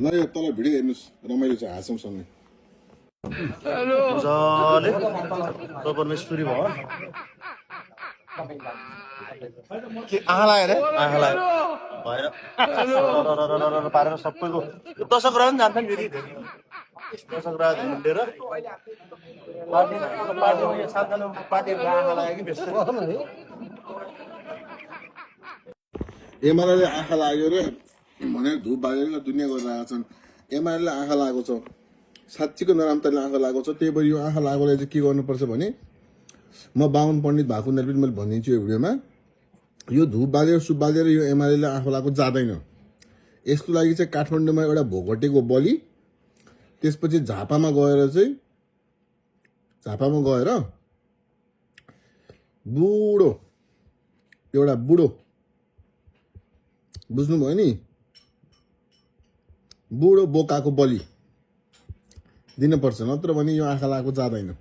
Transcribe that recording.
ल यो तल भिडियो हेर्नुहोस् रमाइलो छ हाँसौँ सँगै मजाले परमेश्वरी भवन के आँखा लाग्यो रे आँखा लाग्यो भएर पारेर सबैको दशक रात जान्छ नि फेरि दशक रात हिँडेर पार्टीमा यो सातजना पार्टीहरूको आँखा लाग्यो कि बेस्ट एमाले आँखा लाग्यो रे भनेर धुप बालेर दुनियाँ गरिरहेका छन् एमाले आँखा लागेको छ साँच्चीको नराम्रोले आँखा लागेको छ त्यही भएर यो आँखा लागेकोलाई चाहिँ के गर्नुपर्छ भने म बाहुन पण्डित भएको हुनाले पनि मैले भनिदिन्छु यो भिडियोमा यो धुप बालेर सुप बालेर यो एमाले आँखा लागेको जाँदैन यसको लागि चाहिँ काठमाडौँमा एउटा भोगटेको बलि त्यसपछि झापामा गएर बुढो एउटा बुढो बुझ्नुभयो नि बुढो बोकाको बलि दिनुपर्छ नत्र भने यो आँखा लागेको जाँदैन